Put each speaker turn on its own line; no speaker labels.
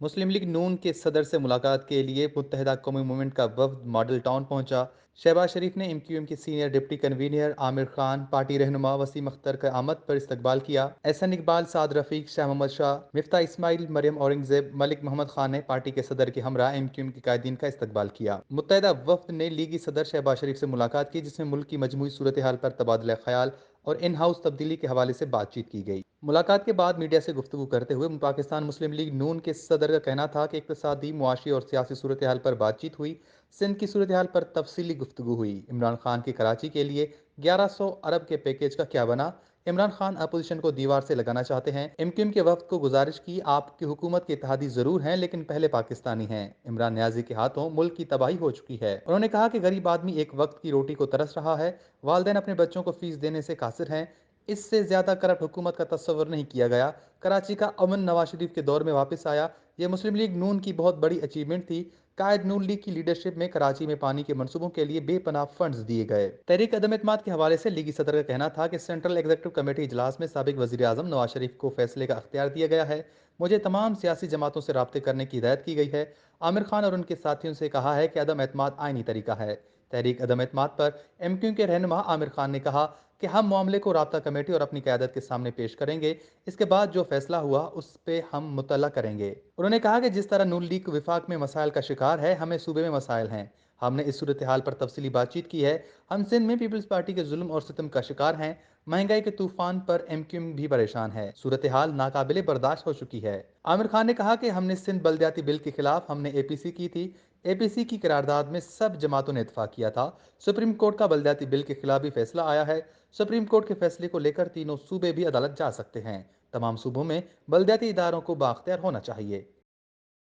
مسلم league نون کے صدر سے ملاقات کے لیے متحدہ قومی موومنٹ کا وفد ماڈل ٹاؤن پہنچا۔ شہباز شریف نے ایم کیو ایم کے senior deputy convener Aamir Khan, party رہنما وسیم اختر کا آمد پر استقبال کیا۔ احسن اقبال، سعد رفیق، شاہ محمد شاہ، مفتاح اسماعیل، مریم اورنگزیب، ملک محمد خان نے پارٹی کے صدر کے ہمراہ ایم کیو ایم کے قائدین کا استقبال کیا۔ متحدہ وفد نے لیگی صدر شہباز شریف سے ملاقات کی، جس میں ملک کی مجموعی صورتحال پر تبادلہ خیال اور ان ہاؤس تبدیلی کے حوالے سے بات چیت کی گئی۔ ملاقات کے بعد میڈیا سے گفتگو کرتے ہوئے پاکستان مسلم لیگ نون کے صدر کا کہنا تھا کہ اقتصادی، معاشی اور سیاسی صورتحال پر بات چیت ہوئی۔ سندھ کی صورتحال پر تفصیلی گفتگو ہوئی۔ عمران خان کی کراچی کے لیے 1100 ارب کے پیکیج کا کیا بنا؟ عمران خان اپوزیشن کو دیوار سے لگانا چاہتے ہیں۔ ایم کیو ایم کے وفد کو گزارش کی، آپ کی حکومت کے اتحادی ضرور ہیں لیکن پہلے پاکستانی ہیں۔ عمران نیازی کے ہاتھوں ملک کی تباہی ہو چکی ہے۔ انہوں نے کہا کہ غریب آدمی ایک وقت کی روٹی کو ترس رہا ہے، والدین اپنے بچوں کو فیس دینے سے قاصر ہیں۔ اس سے زیادہ کرپٹ حکومت کا تصور نہیں کیا گیا۔ کراچی کا امن نواز شریف کے دور میں واپس آیا۔ یہ مسلم لیگ نون کی بہت بڑی اچیومنٹ تھی۔ قائد نون لیگ کی لیڈرشپ میں کراچی میں پانی کے منصوبوں کے لیے بے پناہ فنڈز دیے گئے۔ تحریک عدم اعتماد کے حوالے سے لیگی صدر کا کہنا تھا کہ سینٹرل ایگزیکٹو کمیٹی اجلاس میں سابق وزیر اعظم نواز شریف کو فیصلے کا اختیار دیا گیا ہے۔ مجھے تمام سیاسی جماعتوں سے رابطے کرنے کی ہدایت کی گئی ہے۔ عامر خان اور ان کے ساتھیوں سے کہا ہے کہ عدم اعتماد آئینی طریقہ ہے۔ تحریک عدم اعتماد پر ایم کیو کے رہنما عامر خان نے کہا کہ ہم معاملے کو رابطہ کمیٹی اور اپنی قیادت کے سامنے پیش کریں گے۔ اس کے بعد جو فیصلہ ہوا اس پہ ہم مطلع کریں گے۔ انہوں نے کہا کہ جس طرح نون لیگ وفاق میں مسائل کا شکار ہے، ہمیں صوبے میں مسائل ہیں۔ ہم نے اس صورتحال پر تفصیلی بات چیت کی ہے۔ ہم سندھ میں پیپلز پارٹی کے ظلم اور ستم کا شکار ہیں۔ مہنگائی کے طوفان پر ایم کیو ایم بھی پریشان ہے۔ صورتحال ناقابل برداشت ہو چکی ہے۔ عامر خان نے کہا کہ ہم نے سندھ بلدیاتی بل کے خلاف ہم نے اے پی سی کی تھی۔ اے پی سی کی قرارداد میں سب جماعتوں نے اتفاق کیا تھا۔ سپریم کورٹ کا بلدیاتی بل کے خلاف بھی فیصلہ آیا ہے۔ سپریم کورٹ کے فیصلے کو لے کر تینوں صوبے بھی عدالت جا سکتے ہیں۔ تمام صوبوں میں بلدیاتی اداروں کو بااختیار ہونا چاہیے۔